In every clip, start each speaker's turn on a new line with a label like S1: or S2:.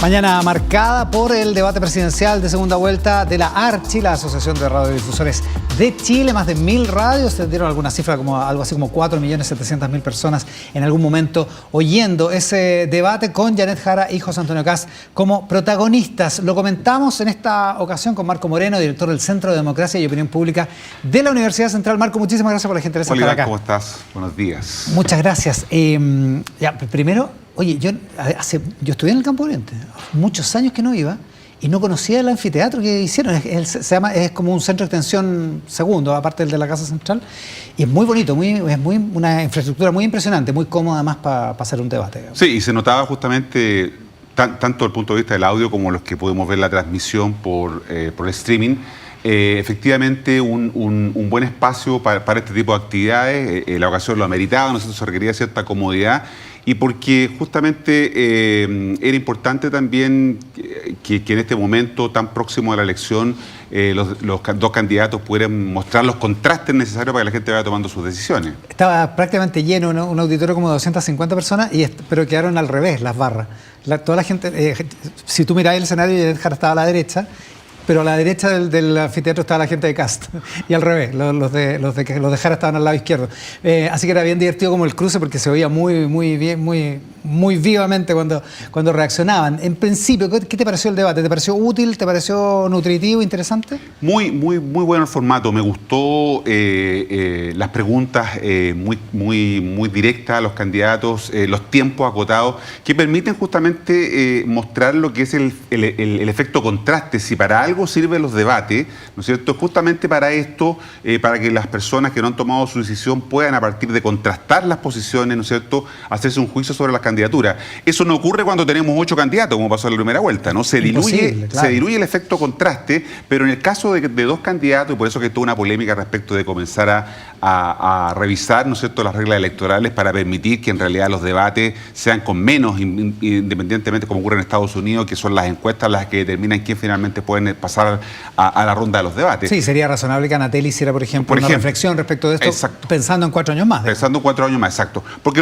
S1: Mañana marcada por el debate presidencial de segunda vuelta de la ARCHI, la Asociación de Radiodifusores de Chile. Más de 1000 radios, se dieron alguna cifra como algo así como 4.700.000 personas en algún momento oyendo ese debate con Janet Jara y José Antonio Kast como protagonistas. Lo comentamos en esta ocasión con Marco Moreno, director del Centro de Democracia y Opinión Pública de la Universidad Central. Marco, muchísimas gracias por la gentileza de estar acá.
S2: ¿Cómo estás? Buenos días.
S1: Muchas gracias. Primero, oye, yo estudié en el Campo Oriente, muchos años que no iba y no conocía el anfiteatro que hicieron. Es como un centro de extensión segundo, aparte del de la Casa Central, y es muy bonito, una infraestructura muy impresionante, muy cómoda además para hacer un debate.
S2: Sí, y se notaba justamente, tanto desde el punto de vista del audio como los que pudimos ver la transmisión por streaming, efectivamente un buen espacio para este tipo de actividades. La ocasión lo ameritaba, nosotros se requería cierta comodidad. Y porque justamente era importante también que en este momento tan próximo a la elección los dos candidatos pudieran mostrar los contrastes necesarios para que la gente vaya tomando sus decisiones.
S1: Estaba prácticamente lleno, ¿no? Un auditorio como de 250 personas, pero quedaron al revés las barras. Toda la gente, si tú mirabas el escenario, Janet Jara estaba a la derecha, pero a la derecha del anfiteatro estaba la gente de Kast y al revés, los de Jara estaban al lado izquierdo. Así que era bien divertido como el cruce porque se oía muy bien, muy vivamente cuando reaccionaban. En principio, ¿qué te pareció el debate? ¿Te pareció útil? ¿Te pareció nutritivo, interesante?
S2: Muy bueno el formato. Me gustó las preguntas muy directas a los candidatos, los tiempos acotados, que permiten justamente mostrar lo que es el efecto contraste. Si para algo sirven los debates, ¿no es cierto? Justamente para esto, para que las personas que no han tomado su decisión puedan, a partir de contrastar las posiciones, ¿no es cierto?, hacerse un juicio sobre las candidaturas. Eso no ocurre cuando tenemos 8 candidatos, como pasó en la primera vuelta, ¿no? Se diluye el efecto contraste, pero en el caso de 2 candidatos, y por eso que tuvo una polémica respecto de comenzar a revisar, ¿no es cierto?, las reglas electorales para permitir que en realidad los debates sean con menos, independientemente como ocurre en Estados Unidos, que son las encuestas las que determinan quién finalmente pueden pasar a la ronda de los debates.
S1: Sí, sería razonable que Anatel hiciera, por ejemplo, una reflexión respecto de esto, exacto, pensando en 4 años más.
S2: Pensando en 4 años más, exacto. Porque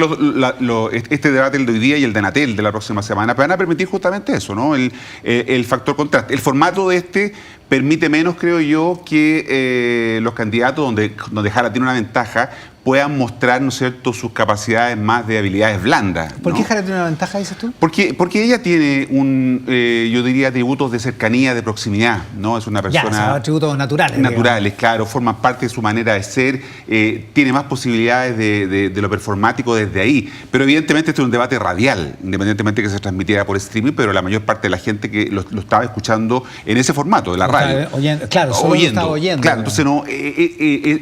S2: este debate, el de hoy día y el de Anatel de la próxima semana, van a permitir justamente eso, ¿no? El factor contraste. El formato de permite menos, creo yo, que los candidatos, donde Jara tiene una ventaja, puedan mostrar, ¿no es cierto?, sus capacidades más de habilidades blandas, ¿no?
S1: ¿Por qué Jara tiene una ventaja, dices tú?
S2: Porque ella tiene yo diría, atributos de cercanía, de proximidad, ¿no? Es una persona...
S1: Ya, son atributos naturales.
S2: Naturales,
S1: digamos.
S2: Claro, forman parte de su manera de ser, tiene más posibilidades de lo performático desde ahí. Pero evidentemente este es un debate radial, independientemente que se transmitiera por streaming, pero la mayor parte de la gente que lo estaba escuchando en ese formato, de la radio.
S1: Solo estaba oyendo.
S2: Claro, entonces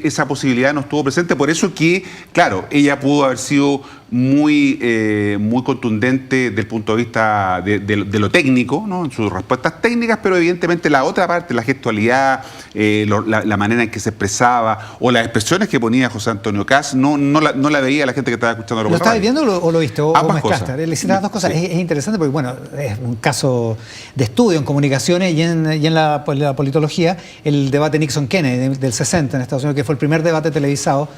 S2: esa posibilidad no estuvo presente, por eso que, claro, ella pudo haber sido muy contundente desde el punto de vista de lo técnico, ¿no?, en sus respuestas técnicas, pero evidentemente la otra parte, la gestualidad, la manera en que se expresaba o las expresiones que ponía José Antonio Kast, no la veía la gente que estaba escuchando.
S1: ¿Lo estabas viendo o lo viste? ¿O
S2: ambas
S1: mezclaste?
S2: cosas.
S1: Le hiciste las dos cosas. Sí. Es interesante porque, bueno, es un caso de estudio en comunicaciones y en la politología, el debate Nixon-Kennedy del 60 en Estados Unidos, que fue el primer debate televisado.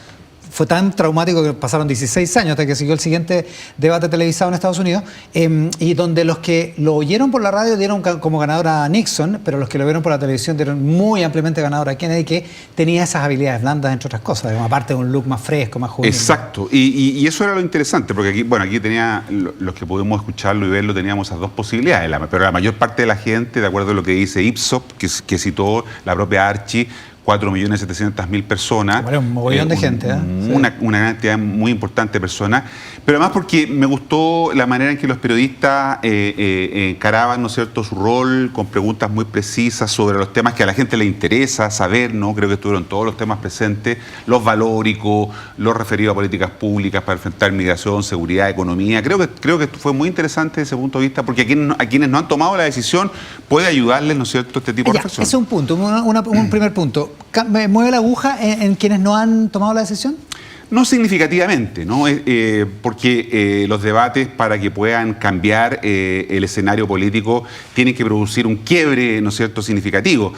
S1: Fue tan traumático que pasaron 16 años hasta que siguió el siguiente debate televisado en Estados Unidos, y donde los que lo oyeron por la radio dieron como ganador a Nixon, pero los que lo vieron por la televisión dieron muy ampliamente ganador a Kennedy, que tenía esas habilidades blandas, entre otras cosas, aparte de un look más fresco, más juvenil.
S2: Exacto, y eso era lo interesante, porque aquí tenía, los que pudimos escucharlo y verlo, teníamos esas dos posibilidades, pero la mayor parte de la gente, de acuerdo a lo que dice Ipsos, que citó la propia ARCHI, 4.700.000 personas.
S1: Bueno, un mogollón de gente, ¿eh?
S2: Una cantidad muy importante de personas. Pero además porque me gustó la manera en que los periodistas encaraban, ¿no es cierto?, su rol con preguntas muy precisas sobre los temas que a la gente le interesa saber, ¿no? Creo que estuvieron todos los temas presentes, los valóricos, los referidos a políticas públicas para enfrentar migración, seguridad, economía. Creo que fue muy interesante desde ese punto de vista, porque a quienes no han tomado la decisión puede ayudarles, ¿no es cierto?, este tipo de reflexión.
S1: Ese es un punto, un primer punto. ¿Mueve la aguja en quienes no han tomado la decisión?
S2: No significativamente, ¿no? Porque los debates, para que puedan cambiar el escenario político, tienen que producir un quiebre, ¿no es cierto?, significativo.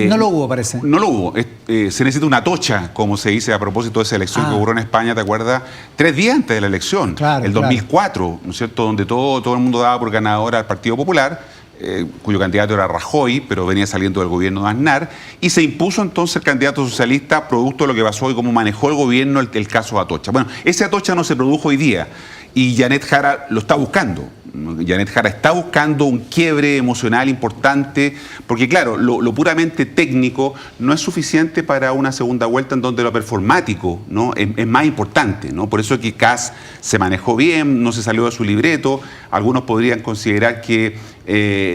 S1: No lo hubo, parece.
S2: No lo hubo. Se necesita una tocha, como se dice a propósito de esa elección que ocurrió en España, ¿te acuerdas? 3 días antes de la elección,
S1: claro,
S2: el 2004, ¿no es cierto?, donde todo el mundo daba por ganador al Partido Popular, cuyo candidato era Rajoy, pero venía saliendo del gobierno de Aznar, y se impuso entonces el candidato socialista producto de lo que pasó y cómo manejó el gobierno el caso Atocha. Bueno, ese Atocha no se produjo hoy día, y Janet Jara lo está buscando. Janet Jara está buscando un quiebre emocional importante, porque claro, lo puramente técnico no es suficiente para una segunda vuelta en donde lo performático, ¿no?, es más importante, ¿no? Por eso es que Kast se manejó bien, no se salió de su libreto. Algunos podrían considerar que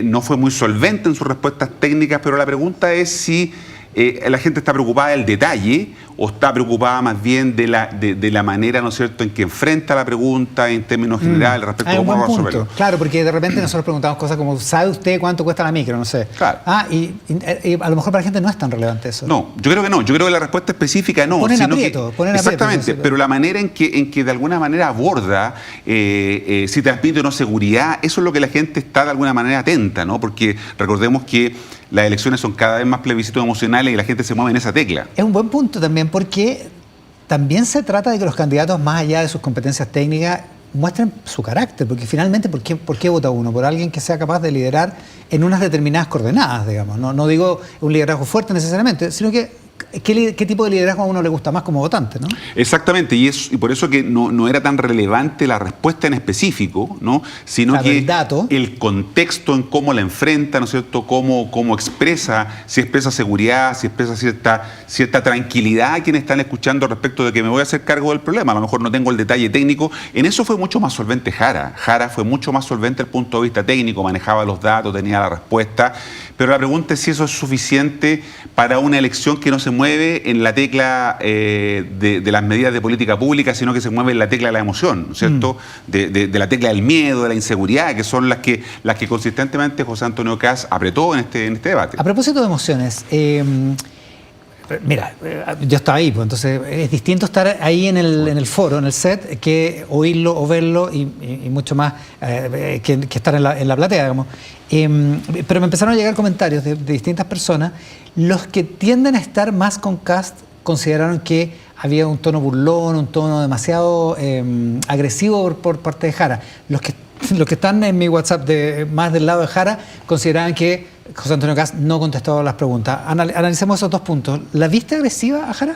S2: no fue muy solvente en sus respuestas técnicas, pero la pregunta es si la gente está preocupada del detalle o está preocupada más bien de la manera, ¿no es cierto?, en que enfrenta la pregunta en términos generales respecto a cómo va a resolverlo.
S1: Claro, porque de repente nosotros preguntamos cosas como, ¿sabe usted cuánto cuesta la micro? No sé.
S2: Claro.
S1: Y a lo mejor para la gente no es tan relevante eso.
S2: No, yo creo que no. Yo creo que la respuesta específica no.
S1: Ponen
S2: sino
S1: aprieto,
S2: que,
S1: ponen
S2: exactamente,
S1: aprieto,
S2: pero la manera en que de alguna manera aborda, si transmite o no seguridad, eso es lo que la gente está de alguna manera atenta, ¿no? Porque recordemos que las elecciones son cada vez más plebiscitos emocionales y la gente se mueve en esa tecla.
S1: Es un buen punto también, porque también se trata de que los candidatos, más allá de sus competencias técnicas, muestren su carácter, porque finalmente, ¿por qué vota uno? Por alguien que sea capaz de liderar en unas determinadas coordenadas, digamos. No digo un liderazgo fuerte necesariamente, sino que ¿qué tipo de liderazgo a uno le gusta más como votante, ¿no?
S2: Exactamente, y por eso que no era tan relevante la respuesta en específico, ¿no? Sino
S1: claro,
S2: que
S1: el
S2: contexto en cómo la enfrenta, ¿no es cierto?, cómo expresa, si expresa seguridad, si expresa cierta tranquilidad a quienes están escuchando respecto de que me voy a hacer cargo del problema. A lo mejor no tengo el detalle técnico. En eso fue mucho más solvente Jara. Jara fue mucho más solvente desde el punto de vista técnico, manejaba los datos, tenía la respuesta. Pero la pregunta es si eso es suficiente para una elección que no se mueve en la tecla de las medidas de política pública, sino que se mueve en la tecla de la emoción, ¿no es cierto? De la tecla del miedo, de la inseguridad, que son las que consistentemente José Antonio Kast apretó en este debate.
S1: A propósito de emociones, mira, yo estaba ahí, pues entonces es distinto estar ahí en el foro, en el set, que oírlo o verlo y mucho más que estar en la platea, digamos. Pero me empezaron a llegar comentarios de distintas personas. Los que tienden a estar más con Kast consideraron que había un tono burlón, un tono demasiado agresivo por parte de Jara. Los que están en mi WhatsApp más del lado de Jara consideraban que José Antonio Kast no contestó las preguntas. Analicemos esos dos puntos. ¿La viste agresiva a Jara?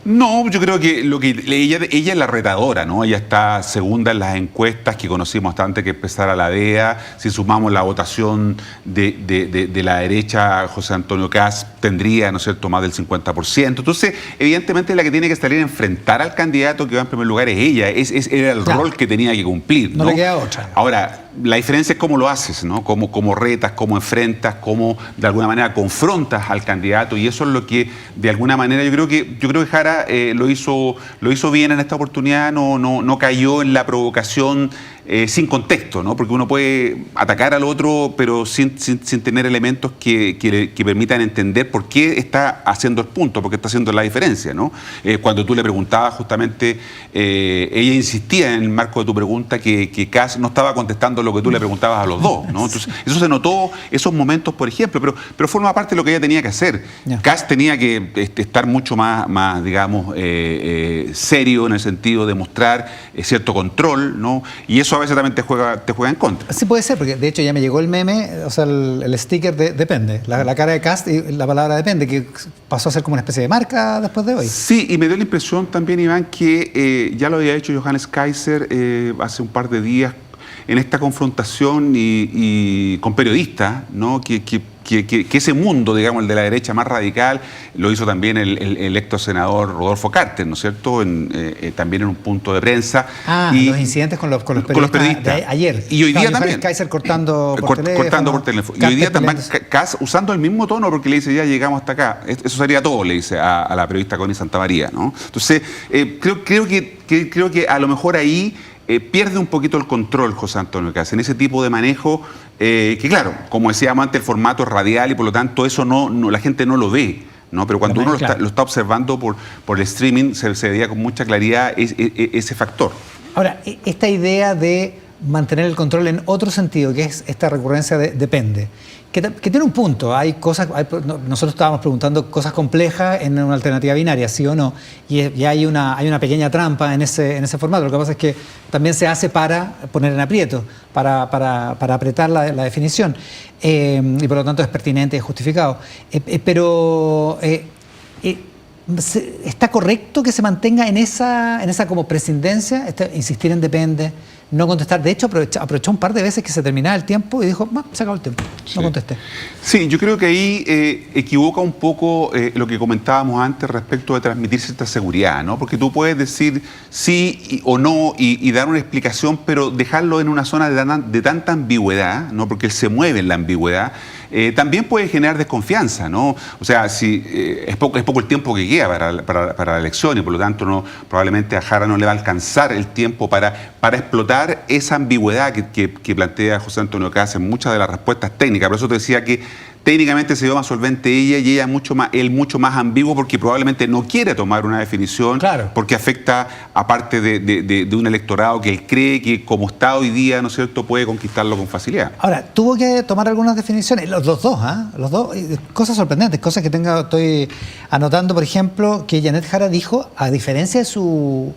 S2: No, yo creo que ella es la retadora, ¿no? Ella está segunda en las encuestas que conocimos hasta antes que empezara la DEA. Si sumamos la votación de la derecha, José Antonio Kast tendría, ¿no es cierto?, más del 50%. Entonces, evidentemente la que tiene que salir a enfrentar al candidato que va en primer lugar es ella. Era el rol que tenía que cumplir, ¿no?
S1: No le queda otra.
S2: Ahora, la diferencia es cómo lo haces, ¿no? Cómo retas, cómo enfrentas, cómo de alguna manera confrontas al candidato, y eso es lo que de alguna manera yo creo que Jara lo hizo bien en esta oportunidad. No cayó en la provocación sin contexto, ¿no? Porque uno puede atacar al otro, pero sin tener elementos que permitan entender por qué está haciendo el punto, por qué está haciendo la diferencia, ¿no? Cuando tú le preguntabas justamente, ella insistía en el marco de tu pregunta que Kast no estaba contestando lo que tú le preguntabas a los dos, ¿no? Entonces, eso se notó, esos momentos, por ejemplo, pero forma parte de lo que ella tenía que hacer. Kast tenía que estar mucho más digamos, serio en el sentido de mostrar cierto control, ¿no? Y eso a veces también te juega en contra.
S1: Sí, puede ser, porque de hecho ya me llegó el meme, o sea, el sticker de depende, la cara de Kast y la palabra depende, que pasó a ser como una especie de marca después de hoy.
S2: Sí, y me dio la impresión también, Iván, que ya lo había hecho Johannes Kaiser hace un par de días en esta confrontación y con periodistas, ¿no? Que ese mundo, digamos, el de la derecha más radical, lo hizo también el electo senador Rodolfo Carter, ¿no es cierto? También en un punto de prensa.
S1: Los incidentes con los periodistas de ayer.
S2: Y hoy día también.
S1: Kaiser cortando por teléfono.
S2: Y hoy día también Kast usando el mismo tono, porque le dice, ya llegamos hasta acá. Eso sería todo, le dice a la periodista Connie Santamaría, ¿no? Entonces, creo que a lo mejor ahí pierde un poquito el control José Antonio Kast en ese tipo de manejo, que claro, como decíamos antes, el formato es radial y por lo tanto eso la gente no lo ve. ¿no? Pero cuando
S1: Pero
S2: uno
S1: claro.
S2: lo está observando por el streaming, se veía con mucha claridad ese factor.
S1: Ahora, esta idea de mantener el control en otro sentido, que es esta recurrencia de depende, que tiene un punto. Hay cosas, nosotros estábamos preguntando cosas complejas en una alternativa binaria, sí o no, y hay una pequeña trampa en ese formato. Lo que pasa es que también se hace para poner en aprieto, para apretar la definición, y por lo tanto es pertinente y es justificado. ¿Está correcto que se mantenga en esa como presidencia, insistir en depende, no contestar? De hecho, aprovechó un par de veces que se terminaba el tiempo y dijo, se acabó el tiempo, no contesté.
S2: Sí, yo creo que ahí equivoca un poco lo que comentábamos antes respecto de transmitir cierta seguridad, ¿no? Porque tú puedes decir sí o no y dar una explicación, pero dejarlo en una zona de tanta ambigüedad, ¿no? Porque él se mueve en la ambigüedad. También puede generar desconfianza, ¿no? O sea, si es poco el tiempo que queda para la elección y por lo tanto probablemente a Jara no le va a alcanzar el tiempo para explotar esa ambigüedad que plantea José Antonio Kast en muchas de las respuestas técnicas. Por eso te decía que técnicamente se vio más solvente ella y él mucho más ambiguo porque probablemente no quiere tomar una definición,
S1: claro,
S2: porque afecta a parte de un electorado que él cree que como está hoy día, ¿no es cierto?, puede conquistarlo con facilidad.
S1: Ahora, tuvo que tomar algunas definiciones, los dos, los dos, cosas sorprendentes, cosas que estoy anotando, por ejemplo, que Janet Jara dijo, a diferencia de su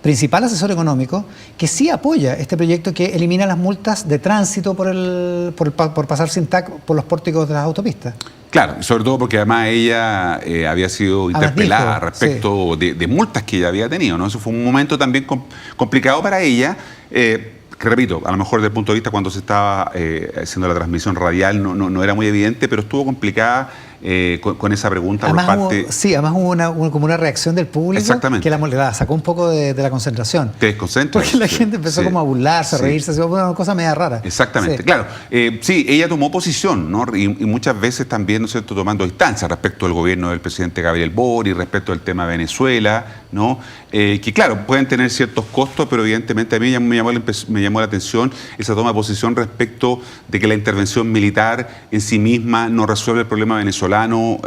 S1: principal asesor económico, que sí apoya este proyecto que elimina las multas de tránsito por pasar sin TAC por los pórticos de las autopistas.
S2: Claro, sobre todo porque además ella había sido interpelada respecto de multas que ella había tenido, ¿no? Eso fue un momento también complicado para ella. Que repito, a lo mejor desde el punto de vista cuando se estaba haciendo la transmisión radial no era muy evidente, pero estuvo complicada con esa pregunta
S1: además
S2: por parte...
S1: además hubo como una reacción del público.
S2: Exactamente.
S1: Que la sacó un poco de la concentración.
S2: Te desconcentra.
S1: Porque la gente empezó como a burlarse, a reírse, una cosa media rara.
S2: Exactamente, claro. Sí, ella tomó posición, ¿no? Y muchas veces también, ¿no es cierto?, tomando distancia respecto al gobierno del presidente Gabriel Boric, respecto al tema de Venezuela, ¿no? Que claro, pueden tener ciertos costos, pero evidentemente a mí me llamó la atención esa toma de posición respecto de que la intervención militar en sí misma no resuelve el problema venezolano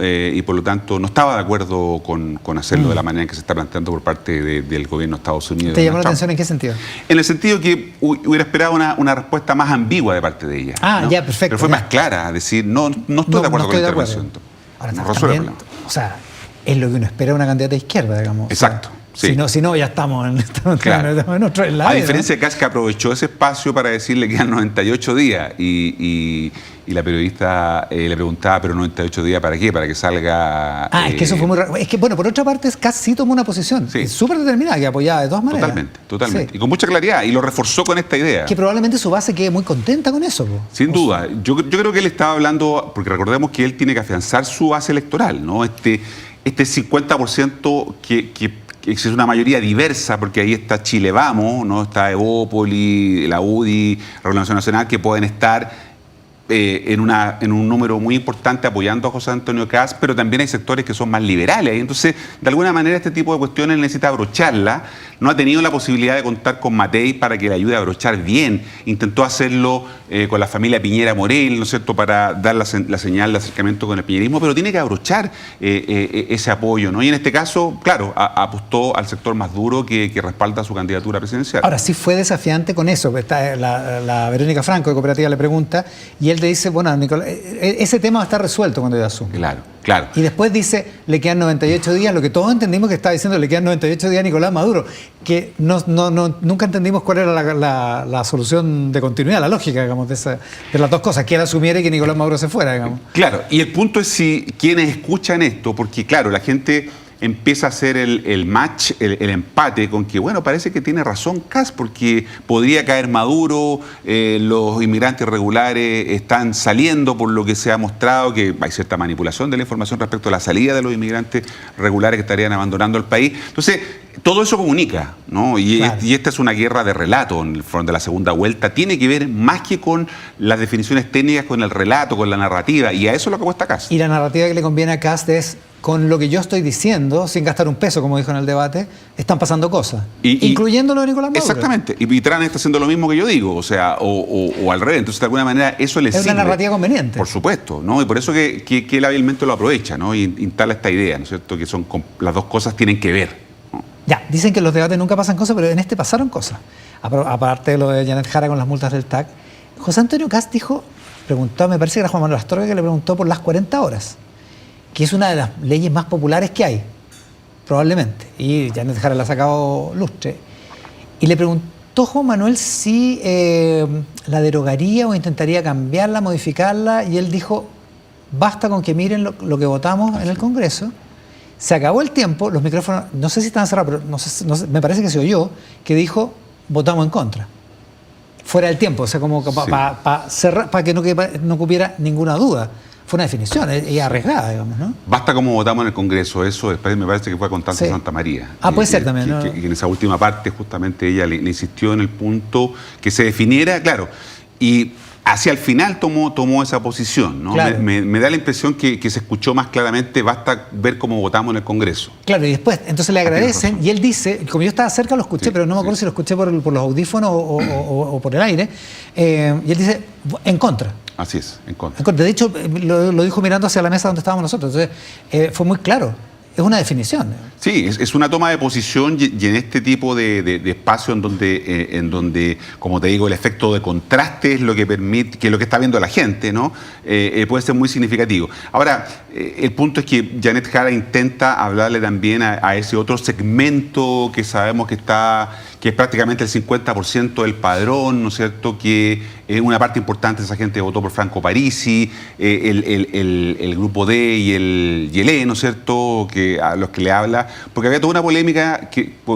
S2: y por lo tanto no estaba de acuerdo con hacerlo de la manera en que se está planteando por parte del gobierno de Estados Unidos.
S1: ¿Te llamó la atención en qué sentido?
S2: En el sentido que hubiera esperado una respuesta más ambigua de parte de ella. ¿No?
S1: Ya, perfecto.
S2: Pero fue más clara, decir, no estoy de acuerdo con la intervención.
S1: Ahora,
S2: no resuelve el problema.
S1: O sea, es lo que uno espera de una candidata de izquierda, digamos.
S2: Exacto.
S1: O sea,
S2: sí.
S1: Si no, ya estamos en otro lado.
S2: A diferencia de Kast, que aprovechó ese espacio para decirle que quedan 98 días y la periodista le preguntaba, ¿pero 98 días para qué? Para que salga...
S1: es que eso fue muy raro. Es que, bueno, por otra parte, Kast sí tomó una posición súper determinada, que apoyaba de todas maneras.
S2: Totalmente.
S1: Sí.
S2: Y con mucha claridad, y lo reforzó con esta idea.
S1: Que probablemente su base quede muy contenta con eso.
S2: Sin duda. Yo creo que él estaba hablando, porque recordemos que él tiene que afianzar su base electoral, ¿no? Este 50% que es una mayoría diversa, porque ahí está Chile Vamos, ¿no? Está Evópoli, la UDI, Renovación Nacional, que pueden estar en un número muy importante apoyando a José Antonio Kast, pero también hay sectores que son más liberales. Entonces, de alguna manera, este tipo de cuestiones necesita abrocharla. No ha tenido la posibilidad de contar con Matei para que le ayude a abrochar bien. Intentó hacerlo con la familia Piñera Morel, ¿no es cierto?, para dar la señal de acercamiento con el piñerismo, pero tiene que abrochar ese apoyo, ¿no? Y en este caso, claro, apostó al sector más duro que respalda su candidatura presidencial.
S1: Ahora, sí fue desafiante con eso. Está la Verónica Franco de Cooperativa le pregunta y él le dice, bueno, Nicolás, ese tema va a estar resuelto cuando yo asumo.
S2: Claro.
S1: Y después dice, le quedan 98 días, lo que todos entendimos que estaba diciendo, le quedan 98 días a Nicolás Maduro, que nunca entendimos cuál era la solución de continuidad, la lógica, digamos, de las dos cosas, que él asumiera y que Nicolás Maduro se fuera, digamos.
S2: Claro, y el punto es si quienes escuchan esto, porque claro, la gente empieza a hacer el match, el empate con que, bueno, parece que tiene razón Kast, porque podría caer Maduro, los inmigrantes regulares están saliendo por lo que se ha mostrado, que hay cierta manipulación de la información respecto a la salida de los inmigrantes regulares que estarían abandonando el país. Entonces, todo eso comunica, ¿no? Y esta es una guerra de relato en el frente de la segunda vuelta. Tiene que ver más que con las definiciones técnicas, con el relato, con la narrativa, y a eso es lo que apuesta Kast.
S1: Y la narrativa que le conviene a Kast es con lo que yo estoy diciendo, sin gastar un peso, como dijo en el debate, están pasando cosas. Incluyendo lo de Nicolás Maduro.
S2: Exactamente. Y Trump está haciendo lo mismo que yo digo, o sea, o al revés. Entonces, de alguna manera, eso le sirve.
S1: Es una narrativa conveniente.
S2: Por supuesto, ¿no? Y por eso que él hábilmente lo aprovecha, ¿no? Y instala esta idea, ¿no es cierto? Que las dos cosas tienen que ver, ¿no?
S1: Ya, dicen que en los debates nunca pasan cosas, pero en este pasaron cosas. Aparte de lo de Janet Jara con las multas del TAC, José Antonio Kast preguntó, me parece que era Juan Manuel Astorga que le preguntó por las 40 horas, que es una de las leyes más populares que hay, probablemente. Y Janet Jara le ha sacado lustre. Y le preguntó Juan Manuel si la derogaría o intentaría cambiarla, modificarla, y él dijo, basta con que miren lo que votamos en el Congreso. Se acabó el tiempo, los micrófonos, no sé si estaban cerrados, pero no sé, me parece que se oyó, que dijo, votamos en contra. Fuera del tiempo, o sea, como para que no cupiera ninguna duda. Fue una definición, y arriesgada, digamos, ¿no?
S2: Basta como votamos en el Congreso, eso después me parece que fue a Constanza Santa María.
S1: Puede ser también, ¿no?
S2: Que en esa última parte justamente ella le insistió en el punto que se definiera, claro, y hacia el final tomó esa posición, ¿no?
S1: Claro.
S2: Me da la impresión que se escuchó más claramente, basta ver cómo votamos en el Congreso.
S1: Claro, y después, entonces le agradecen, y él dice, como yo estaba cerca lo escuché, pero no me acuerdo si lo escuché por los audífonos o por el aire, y él dice, en contra.
S2: Así es, en contra.
S1: De hecho, lo dijo mirando hacia la mesa donde estábamos nosotros, entonces fue muy claro. Es una definición.
S2: Sí, es una toma de posición y en este tipo de espacio en donde, como te digo, el efecto de contraste es lo que permite, que es lo que está viendo la gente, ¿no? Puede ser muy significativo. Ahora, el punto es que Janet Jara intenta hablarle también a ese otro segmento que sabemos que es prácticamente el 50% del padrón, ¿no es cierto? Que una parte importante de esa gente votó por Franco Parisi, el grupo D y el E, ¿no es cierto? A los que le habla, porque había toda una polémica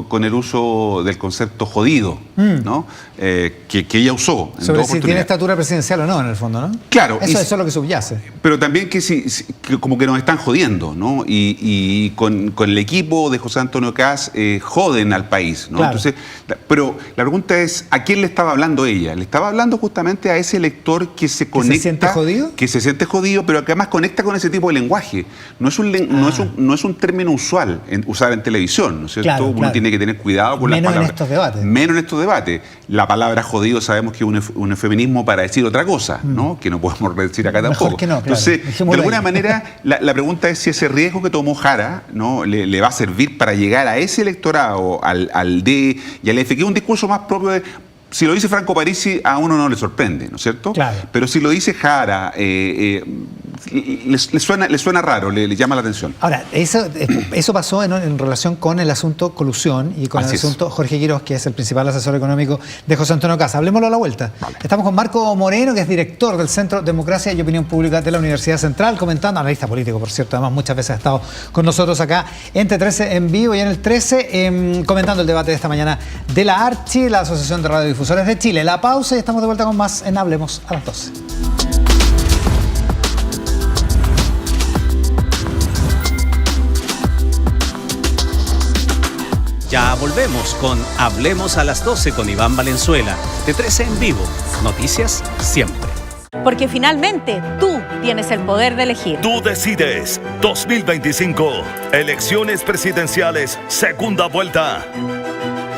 S2: con el uso del concepto jodido, ¿no? Que ella usó.
S1: Sobre si tiene estatura presidencial o no, en el fondo, ¿no?
S2: Claro.
S1: Eso es lo que subyace.
S2: Pero también que como que nos están jodiendo, ¿no? Y con el equipo de José Antonio Kast joden al país, ¿no?
S1: Claro.
S2: Entonces, pero la pregunta es, ¿a quién le estaba hablando ella? Le estaba hablando justamente a ese elector que se conecta. ¿Que se siente jodido? Que se siente jodido, pero que además conecta con ese tipo de lenguaje. No es un término usual usar en televisión, ¿no es cierto?
S1: Claro,
S2: Uno tiene que tener cuidado con las palabras.
S1: Menos en estos debates.
S2: Menos en estos debates. La palabra jodido sabemos que es un eufemismo para decir otra cosa, ¿no? Que no podemos decir acá tampoco.
S1: Mejor que no, claro.
S2: Entonces, de alguna manera, la pregunta es si ese riesgo que tomó Jara, ¿no? le va a servir para llegar a ese electorado, al D y al F, que es un discurso más propio de... Si lo dice Franco Parisi, a uno no le sorprende, ¿no es cierto?
S1: Claro.
S2: Pero si lo dice Jara, le suena raro, le llama la atención.
S1: Ahora, eso pasó en relación con el asunto colusión y con el asunto Jorge Quiroz, que es el principal asesor económico de José Antonio Kast. Hablemoslo a la vuelta. Vale. Estamos con Marco Moreno, que es director del Centro Democracia y Opinión Pública de la Universidad Central, comentando, analista político, por cierto, además muchas veces ha estado con nosotros acá en T13 en vivo y en el 13, comentando el debate de esta mañana de la ARCHI, la Asociación de Radiodifusores de Chile. La pausa y estamos de vuelta con más en Hablemos a las 12.
S3: Ya volvemos con Hablemos a las 12 con Iván Valenzuela, de 13 en vivo. Noticias siempre.
S4: Porque finalmente tú tienes el poder de elegir.
S5: Tú decides. 2025. Elecciones presidenciales, segunda vuelta.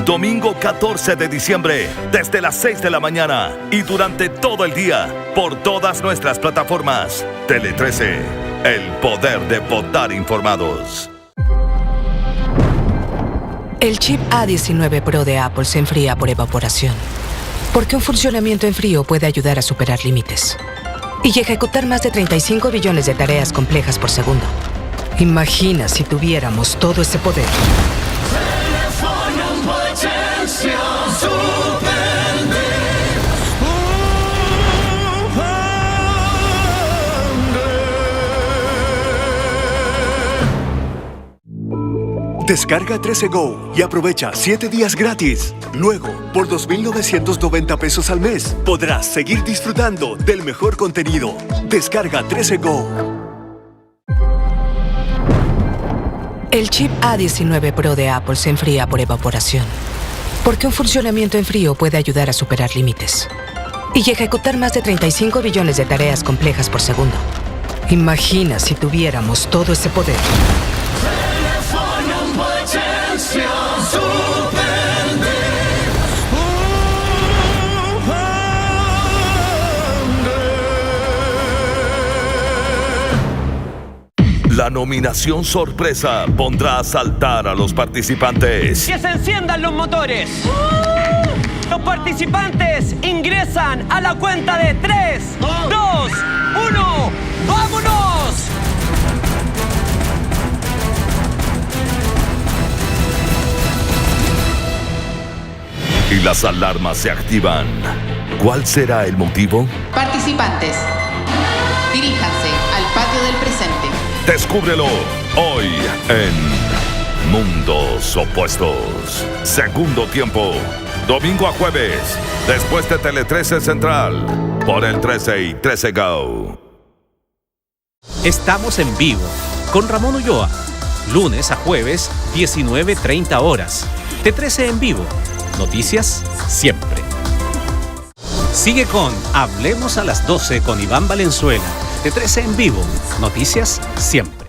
S5: Domingo 14 de diciembre, desde las 6 de la mañana y durante todo el día, por todas nuestras plataformas. Tele 13, el poder de votar informados.
S6: El chip A19 Pro de Apple se enfría por evaporación, porque un funcionamiento en frío puede ayudar a superar límites y ejecutar más de 35 billones de tareas complejas por segundo. Imagina si tuviéramos todo ese poder.
S7: Descarga 13 Go y aprovecha 7 días gratis. Luego, por 2.990 pesos al mes, podrás seguir disfrutando del mejor contenido. Descarga 13 Go.
S6: El chip A19 Pro de Apple se enfría por evaporación, porque un funcionamiento en frío puede ayudar a superar límites y ejecutar más de 35 billones de tareas complejas por segundo. Imagina si tuviéramos todo ese poder.
S5: La nominación sorpresa pondrá a saltar a los participantes.
S8: ¡Que se enciendan los motores! Los participantes ingresan a la cuenta de 3, 2, 1. ¡Vámonos!
S5: Y las alarmas se activan. ¿Cuál será el motivo?
S9: Participantes, diríjanse al patio del presente.
S5: Descúbrelo hoy en Mundos Opuestos. Segundo tiempo, domingo a jueves, después de Tele 13 Central, por el 13 y 13 Go.
S3: Estamos en vivo con Ramón Ulloa, lunes a jueves, 19:30 horas. T13 en vivo, noticias siempre. Sigue con Hablemos a las 12 con Iván Valenzuela. T13 en vivo, noticias siempre.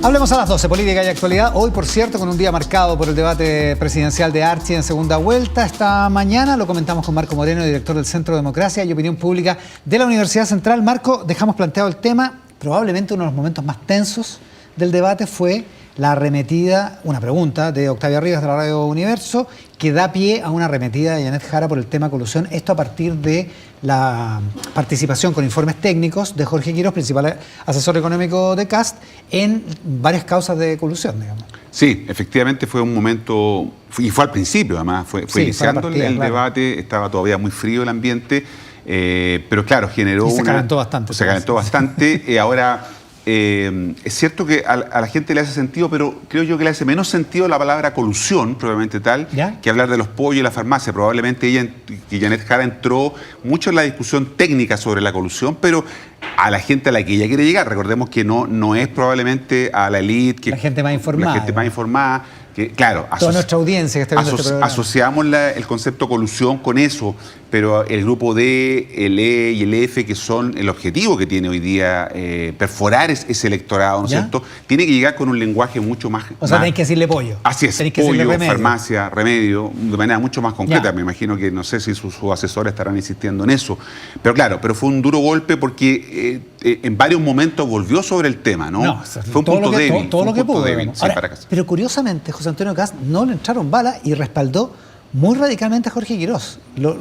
S1: Hablemos a las 12, política y actualidad. Hoy, por cierto, con un día marcado por el debate presidencial de Archie en segunda vuelta. Esta mañana lo comentamos con Marco Moreno, director del Centro de Democracia y Opinión Pública de la Universidad Central. Marco, dejamos planteado el tema. Probablemente uno de los momentos más tensos del debate fue la arremetida, una pregunta de Octavia Rivas de la Radio Universo, que da pie a una arremetida de Janet Jara por el tema colusión. Esto a partir de la participación con informes técnicos de Jorge Quiroz, principal asesor económico de Kast, en varias causas de colusión, digamos.
S2: Sí, efectivamente fue un momento, y fue al principio además, fue
S1: Sí,
S2: iniciando
S1: fue la partida,
S2: el
S1: claro.
S2: debate, estaba todavía muy frío el ambiente, pero claro, generó
S1: Y se calentó bastante.
S2: Se calentó bastante, ahora... es cierto que a la gente le hace sentido, pero creo yo que le hace menos sentido la palabra colusión, probablemente tal,
S1: ¿Ya?
S2: que hablar de los pollos y la farmacia. Probablemente que Janet Jara entró mucho en la discusión técnica sobre la colusión, pero a la gente a la que ella quiere llegar. Recordemos que no es probablemente a la élite, que
S1: La gente más informada.
S2: La gente más informada. Que, claro,
S1: Toda nuestra audiencia que está viendo este programa.
S2: asociamos el concepto colusión con eso, pero el grupo D, el E y el F, que son el objetivo que tiene hoy día perforar ese electorado, ¿no es
S1: ¿Ya?
S2: cierto? Tiene que llegar con un lenguaje mucho más...
S1: O sea,
S2: más-
S1: tenéis que decirle pollo.
S2: Así es,
S1: Tenéis que decirle
S2: pollo,
S1: remedio.
S2: farmacia, remedio, de manera mucho más concreta.
S1: Ya.
S2: Me imagino que no sé si sus asesores estarán insistiendo en eso. Pero claro, fue un duro golpe porque en varios momentos volvió sobre el tema, ¿no?
S1: No, o sea,
S2: fue un
S1: todo
S2: punto
S1: lo que-
S2: débil.
S1: todo
S2: fue
S1: lo
S2: un
S1: que
S2: punto
S1: pudo,
S2: débil,
S1: digamos.
S2: sí,
S1: Ahora,
S2: para Kast.
S1: pero curiosamente, José Antonio Kast no le entraron balas y respaldó muy radicalmente a Jorge Quiroz. ¿Lo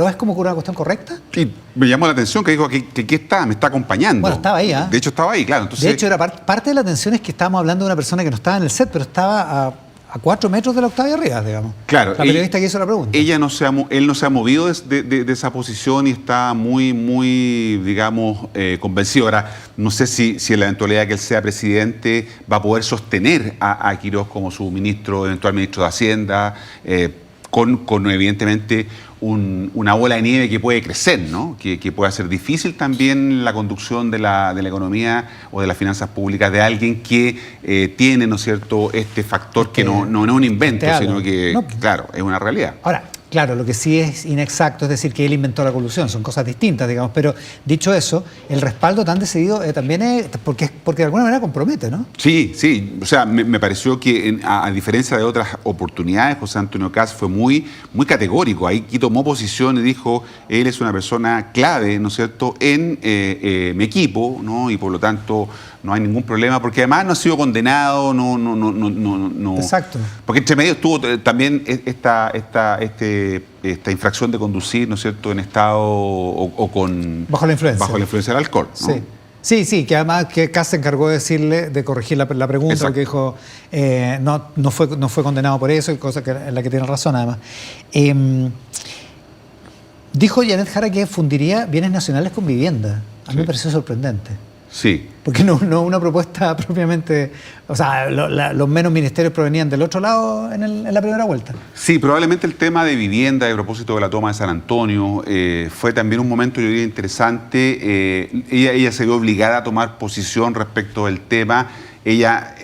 S1: ves como una cuestión correcta?
S2: Y me llamó la atención que dijo que aquí está, me está acompañando.
S1: Bueno, estaba ahí, ¿ah?
S2: De hecho, estaba ahí, claro. Entonces,
S1: De hecho, era parte de la atención es que estábamos hablando de una persona que no estaba en el set, pero estaba a 4 metros de la Octavia Rivas, digamos.
S2: claro,
S1: La periodista que hizo la pregunta.
S2: él no se ha movido de esa posición y está muy digamos, convencido. Ahora, no sé si en la eventualidad que él sea presidente va a poder sostener a Quiroz como su ministro, eventual ministro de Hacienda, con evidentemente una bola de nieve que puede crecer, ¿no? Que puede hacer difícil también la conducción de la economía o de las finanzas públicas de alguien que tiene, ¿no es cierto?, este factor que no es un invento,
S1: Teatro.
S2: sino que,
S1: No.
S2: claro, es una realidad.
S1: Ahora, claro, lo que sí es inexacto es decir que él inventó la colusión, son cosas distintas, digamos, pero dicho eso, el respaldo tan decidido también es porque de alguna manera compromete, ¿no?
S2: Sí, o sea, me pareció que a diferencia de otras oportunidades, José Antonio Kast fue muy categórico. Ahí tomó posición y dijo, él es una persona clave, ¿no es cierto?, en mi equipo, ¿no? Y por lo tanto no hay ningún problema, porque además no ha sido condenado, no.
S1: Exacto.
S2: Porque entre medio estuvo también esta infracción de conducir, ¿no es cierto?, en estado o con...
S1: Bajo la influencia.
S2: Bajo la influencia del alcohol, ¿no?
S1: Sí. Sí, que además que Kast se encargó de decirle, de corregir la pregunta,
S2: Exacto.
S1: que dijo, no fue condenado por eso, cosa en la que tiene razón además. Dijo Janet Jara que fundiría bienes nacionales con vivienda. A mí me pareció sorprendente.
S2: Sí.
S1: Porque no una propuesta propiamente... O sea, los menos ministerios provenían del otro lado en la primera vuelta.
S2: Sí, probablemente el tema de vivienda, a propósito de la toma de San Antonio, fue también un momento, yo diría, interesante. Ella se vio obligada a tomar posición respecto del tema. Ella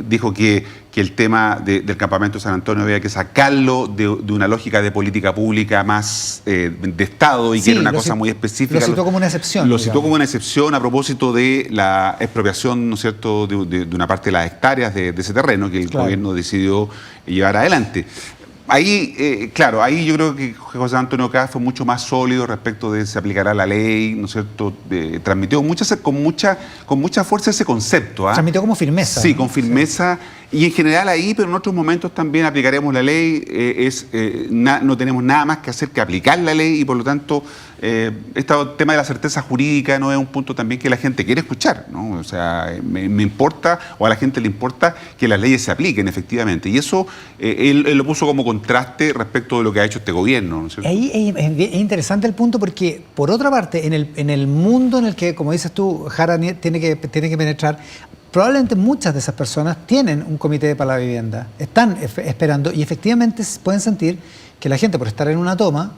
S2: dijo que que el tema del campamento de San Antonio había que sacarlo de una lógica de política pública más de Estado y que era una cosa muy específica.
S1: Lo situó como una excepción.
S2: Lo situó como una excepción a propósito de la expropiación, ¿no es cierto?, de una parte de las hectáreas de ese terreno que el gobierno decidió llevar adelante. Ahí, claro, ahí yo creo que José Antonio Kast fue mucho más sólido respecto de se aplicará la ley, ¿no es cierto? Transmitió con mucha fuerza ese concepto.
S1: Transmitió como firmeza.
S2: Sí, con firmeza. Sí. Y en general ahí, pero en otros momentos también aplicaremos la ley. No tenemos nada más que hacer que aplicar la ley y por lo tanto este tema de la certeza jurídica no es un punto también que la gente quiere escuchar, ¿no? O sea, me importa, o a la gente le importa que las leyes se apliquen efectivamente. Y eso él lo puso como contraste respecto de lo que ha hecho este gobierno, ¿no es cierto?
S1: Ahí es interesante el punto porque, por otra parte, en el mundo en el que, como dices tú, Jara tiene que penetrar, probablemente muchas de esas personas tienen un comité para la vivienda, están esperando y efectivamente pueden sentir que la gente, por estar en una toma,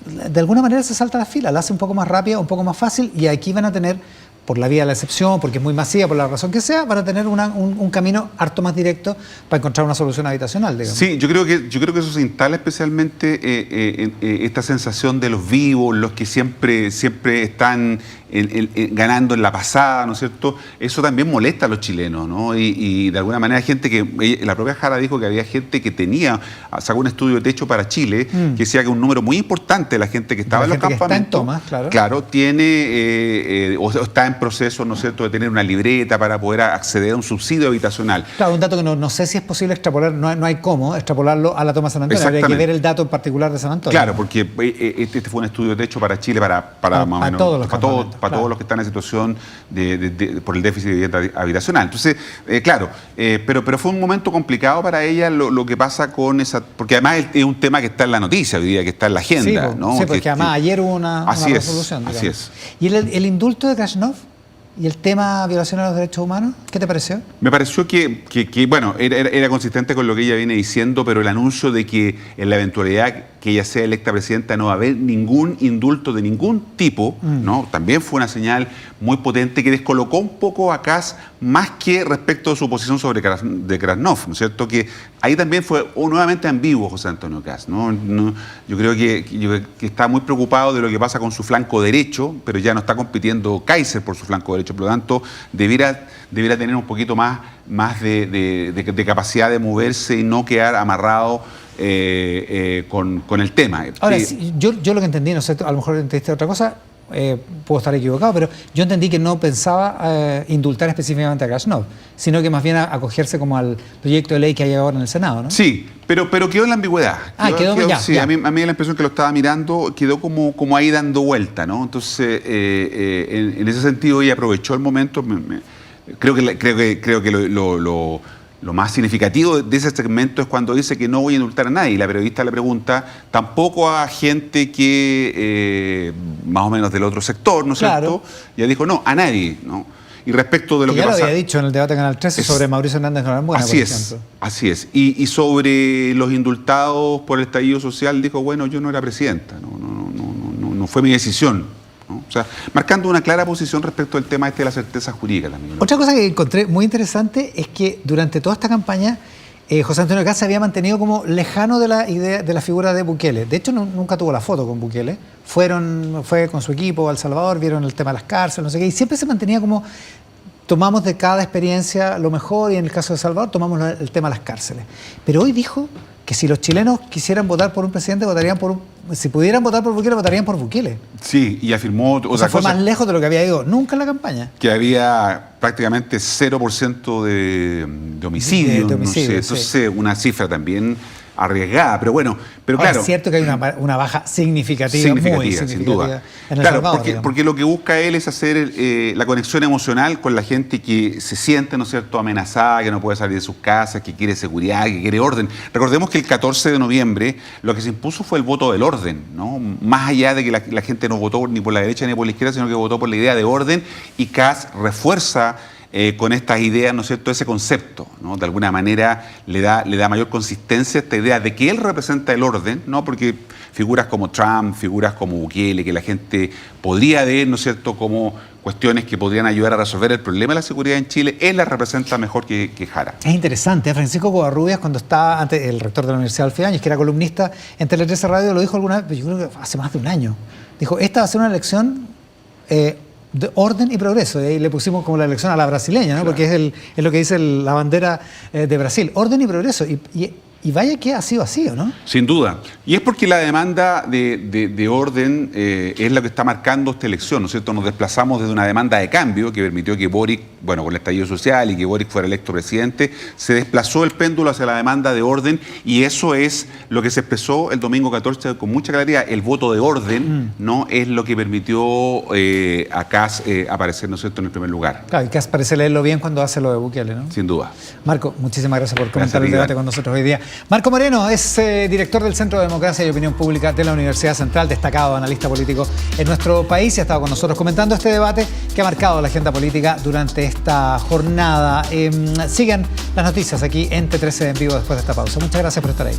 S1: de alguna manera se salta la fila, la hace un poco más rápida, un poco más fácil y aquí van a tener, por la vía de la excepción, porque es muy masiva, por la razón que sea, van a tener un camino harto más directo para encontrar una solución habitacional, digamos.
S2: Sí, yo creo que eso se instala especialmente esta sensación de los vivos, los que siempre están ganando en la pasada, ¿no es cierto? Eso también molesta a los chilenos, ¿no? Y de alguna manera hay gente que, la propia Jara dijo que había gente que sacó un estudio de techo para Chile, que decía que un número muy importante de la gente que estaba en los campamentos,
S1: está en tomas,
S2: claro, tiene o está en proceso, ¿no es cierto?, de tener una libreta para poder acceder a un subsidio habitacional.
S1: Claro, un dato que no sé si es posible extrapolar, no hay cómo extrapolarlo a la toma de San Antonio, habría que ver el dato en particular de San Antonio.
S2: Claro, porque este fue un estudio de techo para Chile, para más o menos, para todos los que están en situación por el déficit de vivienda habitacional. Entonces, claro, pero fue un momento complicado para ella lo que pasa con esa, porque además es un tema que está en la noticia hoy día, que está en la agenda,
S1: sí,
S2: ¿no?
S1: Sí, porque además ayer hubo una resolución. Digamos.
S2: Así es.
S1: ¿Y el indulto de Krasnov y el tema violación a los derechos humanos, qué te pareció?
S2: Me pareció que bueno, era consistente con lo que ella viene diciendo, pero el anuncio de que en la eventualidad que ella sea electa presidenta no va a haber ningún indulto de ningún tipo, ¿no? También fue una señal muy potente que descolocó un poco a Kast más que respecto a su posición sobre de Krasnov, ¿no es cierto? Que ahí también fue nuevamente ambiguo José Antonio Kast, ¿no? Yo creo que está muy preocupado de lo que pasa con su flanco derecho, pero ya no está compitiendo Kaiser por su flanco derecho, por lo tanto debiera tener un poquito más de capacidad de moverse y no quedar amarrado con el tema.
S1: Ahora, yo lo que entendí, no sé, a lo mejor entendiste otra cosa, puedo estar equivocado, pero yo entendí que no pensaba indultar específicamente a Krasnov, sino que más bien acogerse como al proyecto de ley que hay ahora en el Senado, ¿no?
S2: Sí, pero quedó en la ambigüedad. Sí, ya. A mí la impresión que lo estaba mirando quedó como ahí dando vuelta, ¿no? Entonces, en ese sentido ella aprovechó el momento. Creo que lo más significativo de ese segmento es cuando dice que no voy a indultar a nadie. Y la periodista le pregunta, tampoco a gente que más o menos del otro sector, ¿no es cierto? Y ella dijo, no, a nadie, ¿no? Y respecto de lo que
S1: ya
S2: pasa...
S1: lo había dicho en el debate de Canal 13 sobre Mauricio Hernández Norambuena, por ejemplo.
S2: Así es. Y sobre los indultados por el estallido social, dijo, bueno, yo no era presidenta, no fue mi decisión, ¿no? O sea, marcando una clara posición respecto al tema de la certeza jurídica también, ¿no?
S1: Otra cosa que encontré muy interesante es que durante toda esta campaña José Antonio Kast se había mantenido como lejano de la idea de la figura de Bukele. De hecho, nunca tuvo la foto con Bukele. Fue con su equipo a El Salvador, vieron el tema de las cárceles, no sé qué, y siempre se mantenía como tomamos de cada experiencia lo mejor y en el caso de El Salvador tomamos el tema de las cárceles. Pero hoy dijo que si los chilenos quisieran votar por un presidente, si pudieran votar por Bukele, votarían por Bukele.
S2: Sí, y afirmó otra cosa.
S1: Fue más lejos de lo que había ido nunca en la campaña.
S2: Que había prácticamente 0% de homicidio.
S1: De homicidio,
S2: no sé, entonces una cifra también arriesgada, pero bueno, claro.
S1: Es cierto que hay una baja significativa, muy significativa,
S2: sin duda.
S1: En El Salvador,
S2: porque lo que busca él es hacer la conexión emocional con la gente que se siente, ¿no es cierto?, amenazada, que no puede salir de sus casas, que quiere seguridad, que quiere orden. Recordemos que el 14 de noviembre lo que se impuso fue el voto del orden, ¿no? Más allá de que la gente no votó ni por la derecha ni por la izquierda, sino que votó por la idea de orden, y Kast refuerza con estas ideas, ¿no es cierto?, ese concepto, ¿no? De alguna manera le da mayor consistencia a esta idea de que él representa el orden, ¿no? Porque figuras como Trump, figuras como Bukele, que la gente podría ver, ¿no es cierto?, como cuestiones que podrían ayudar a resolver el problema de la seguridad en Chile, él la representa mejor que Jara.
S1: Es interesante, Francisco Covarrubias, cuando estaba antes el rector de la Universidad de Alfedañez, que era columnista en Tele 13 Radio, lo dijo alguna vez, yo creo que hace más de un año. Dijo, esta va a ser una elección de orden y progreso. Y ahí le pusimos como la elección a la brasileña, ¿no? Claro. Porque es lo que dice la bandera de Brasil. Orden y progreso. Y vaya que ha sido así, ¿o no?
S2: Sin duda. Y es porque la demanda de orden es la que está marcando esta elección, ¿no es cierto? Nos desplazamos desde una demanda de cambio que permitió que Boric, bueno, con el estallido social y que Boric fuera electo presidente, se desplazó el péndulo hacia la demanda de orden y eso es lo que se expresó el domingo 14 con mucha claridad. El voto de orden no es lo que permitió a Kast aparecer, ¿no es cierto?, en el primer lugar.
S1: Claro, y Kast parece leerlo bien cuando hace lo de Bukele, ¿no?
S2: Sin duda.
S1: Marco, muchísimas gracias por comentar el debate con nosotros hoy día. Marco Moreno es director del Centro de Democracia y Opinión Pública de la Universidad Central, destacado analista político en nuestro país y ha estado con nosotros comentando este debate que ha marcado la agenda política durante esta jornada. Sigan las noticias aquí en T13 en vivo después de esta pausa. Muchas gracias por estar ahí.